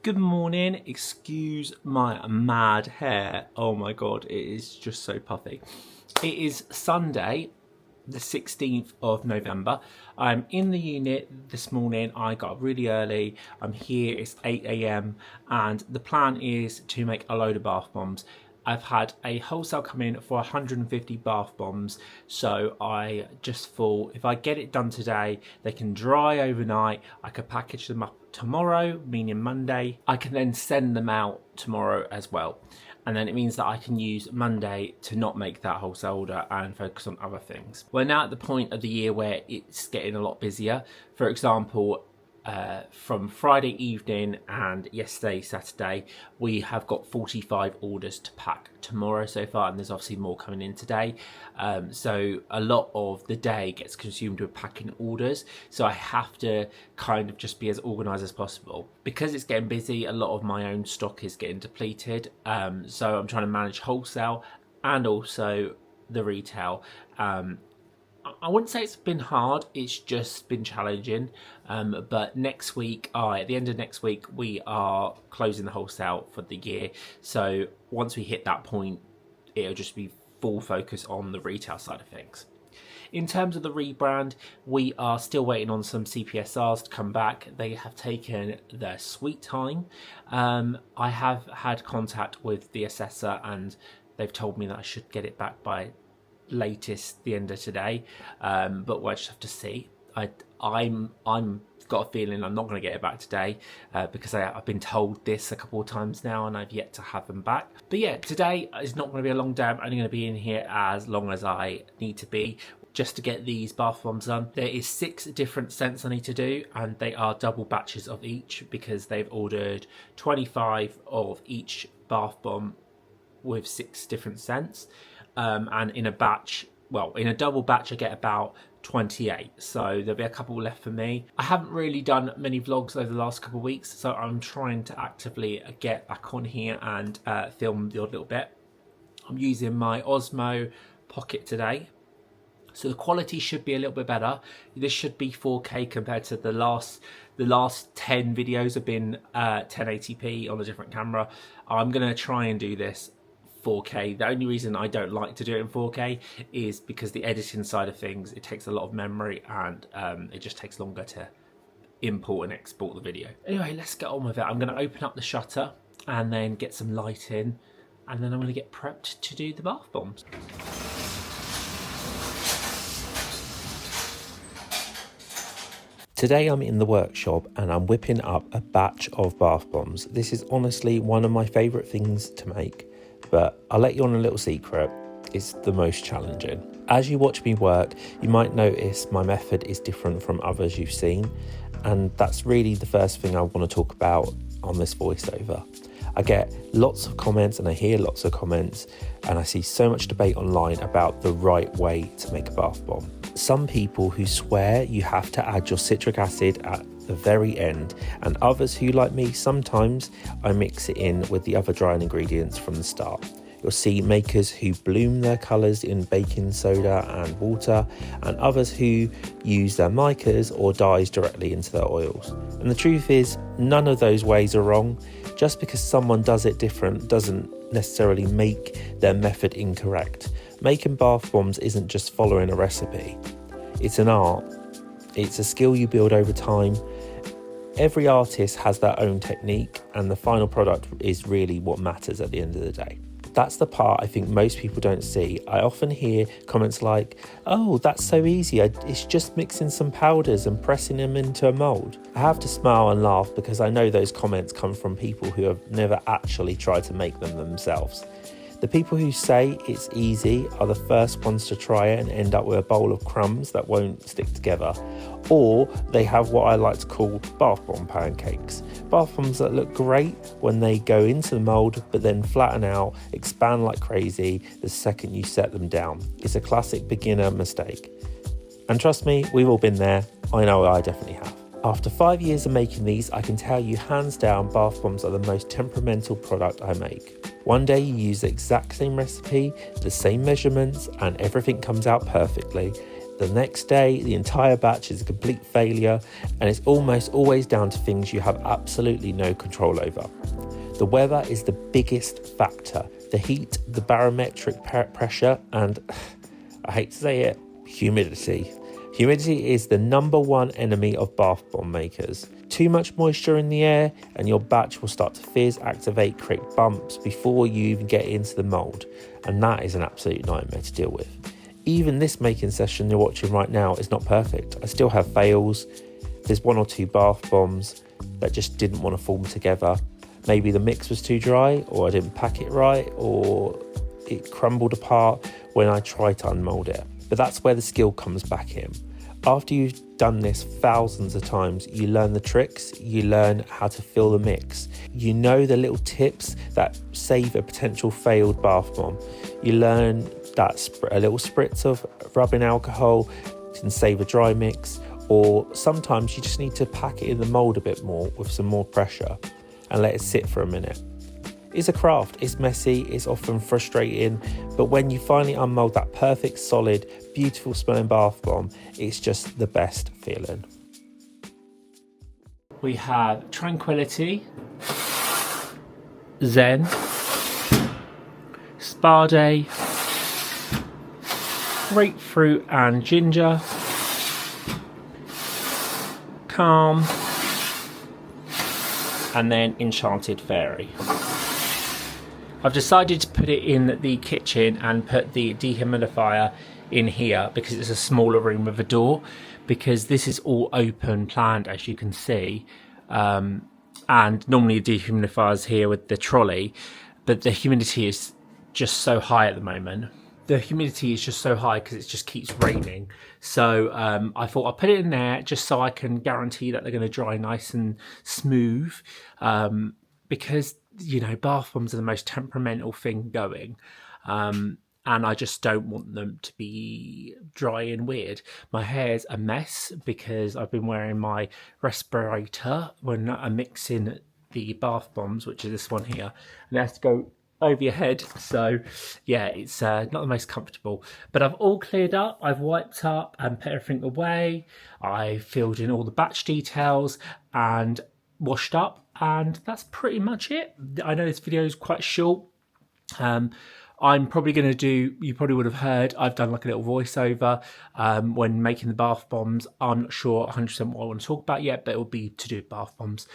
Good morning, excuse my mad hair. Oh my god, it is just so puffy. It is Sunday, the 16th of November. I'm in the unit this morning. I got up really early. I'm here, it's 8 a.m. and the plan is to make a load of bath bombs. I've had a wholesale come in for 150 bath bombs, so I just thought if I get it done today, they can dry overnight. I could package them up tomorrow, meaning Monday. I can then send them out tomorrow as well. And then it means that I can use Monday to not make that wholesale order and focus on other things. We're now at the point of the year where it's getting a lot busier. For example, from Friday evening and yesterday, Saturday, we have got 45 orders to pack tomorrow so far, and there's obviously more coming in today. So a lot of the day gets consumed with packing orders. So I have to kind of just be as organised as possible. Because it's getting busy, a lot of my own stock is getting depleted. So I'm trying to manage wholesale and also the retail. I wouldn't say it's been hard, it's just been challenging. But next week, at the end of next week, we are closing the wholesale for the year. So once we hit that point, it'll just be full focus on the retail side of things. In terms of the rebrand, we are still waiting on some CPSRs to come back. They have taken their sweet time. I have had contact with the assessor and they've told me that I should get it back by latest the end of today, but we'll just have to see. I'm got a feeling I'm not going to get it back today because I've been told this a couple of times now and I've yet to have them back. But yeah, today is not going to be a long day. I'm only going to be in here as long as I need to be just to get these bath bombs done. There is 6 different scents I need to do, and they are double batches of each because they've ordered 25 of each bath bomb with 6 different scents. And in a double batch I get about 28, so there'll be a couple left for me. I haven't really done many vlogs over the last couple of weeks, so I'm trying to actively get back on here and film the odd little bit. I'm using my Osmo Pocket today, so the quality should be a little bit better. This should be 4K compared to the last 10 videos have been 1080p on a different camera. I'm gonna try and do this 4K. The only reason I don't like to do it in 4K is because the editing side of things, it takes a lot of memory and it just takes longer to import and export the video. Anyway, let's get on with it. I'm going to open up the shutter and then get some light in, and then I'm going to get prepped to do the bath bombs. Today I'm in the workshop and I'm whipping up a batch of bath bombs. This is honestly one of my favourite things to make. But I'll let you on a little secret, it's the most challenging. As you watch me work, you might notice my method is different from others you've seen, and that's really the first thing I want to talk about on this voiceover. I get lots of comments and I hear lots of comments, and I see so much debate online about the right way to make a bath bomb. Some people who swear you have to add your citric acid at the very end, and others who, like me, sometimes I mix it in with the other drying ingredients from the start. You'll see makers who bloom their colours in baking soda and water, and others who use their micas or dyes directly into their oils. And the truth is, none of those ways are wrong. Just because someone does it different doesn't necessarily make their method incorrect. Making bath bombs isn't just following a recipe. It's an art. It's a skill you build over time. Every artist has their own technique, and the final product is really what matters at the end of the day. That's the part I think most people don't see. I often hear comments like, "Oh, that's so easy. It's just mixing some powders and pressing them into a mould." I have to smile and laugh because I know those comments come from people who have never actually tried to make them themselves. The people who say it's easy are the first ones to try it and end up with a bowl of crumbs that won't stick together. Or they have what I like to call bath bomb pancakes. Bath bombs that look great when they go into the mould, but then flatten out, expand like crazy the second you set them down. It's a classic beginner mistake. And trust me, we've all been there. I know I definitely have. After 5 years of making these, I can tell you hands down bath bombs are the most temperamental product I make. One day you use the exact same recipe, the same measurements, and everything comes out perfectly. the next day, the entire batch is a complete failure, and it's almost always down to things you have absolutely no control over. The weather is the biggest factor. The heat, the barometric pressure, and I hate to say it, humidity. Humidity is the #1 enemy of bath bomb makers. Too much moisture in the air and your batch will start to fizz, activate, create bumps before you even get into the mould, and that is an absolute nightmare to deal with. Even this making session you're watching right now is not perfect. I still have fails. There's 1 or 2 bath bombs that just didn't want to form together. Maybe the mix was too dry, or I didn't pack it right, or it crumbled apart when I tried to unmold it. But that's where the skill comes back in. After you've done this thousands of times, you learn the tricks, you learn how to fill the mix. You know the little tips that save a potential failed bath bomb. You learn that a little spritz of rubbing alcohol can save a dry mix, or sometimes you just need to pack it in the mould a bit more with some more pressure and let it sit for a minute. It's a craft, it's messy, it's often frustrating, but when you finally unmold that perfect, solid, beautiful smelling bath bomb, it's just the best feeling. We have Tranquility, Zen, Spa Day, Grapefruit and Ginger, Calm, and then Enchanted Fairy. I've decided to put it in the kitchen and put the dehumidifier in here because it's a smaller room with a door, because this is all open planned, as you can see, and normally a dehumidifier is here with the trolley, but the humidity is just so high at the moment. The humidity is just so high because it just keeps raining. So I thought I'll put it in there just so I can guarantee that they're going to dry nice and smooth, because, you know, bath bombs are the most temperamental thing going. And I just don't want them to be dry and weird. My hair's a mess because I've been wearing my respirator when I'm mixing the bath bombs, which is this one here, and it has to go over your head. So yeah, it's not the most comfortable, but I've all cleared up. I've wiped up and put everything away. I filled in all the batch details and washed up, and that's pretty much it. I know this video is quite short. I'm probably going to do, you probably would have heard, I've done like a little voiceover when making the bath bombs. I'm not sure 100% what I want to talk about yet, but it will be to do with bath bombs.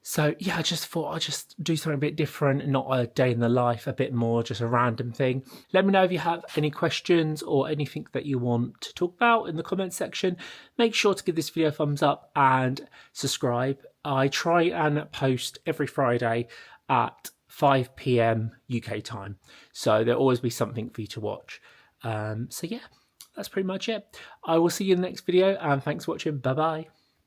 So yeah, I just thought I'd just do something a bit different, not a day in the life, a bit more just a random thing. Let me know if you have any questions or anything that you want to talk about in the comments section. Make sure to give this video a thumbs up and subscribe. I try and post every Friday at 5 PM UK time, so there'll always be something for you to watch. So yeah, that's pretty much it. I will see you in the next video, and thanks for watching. Bye bye.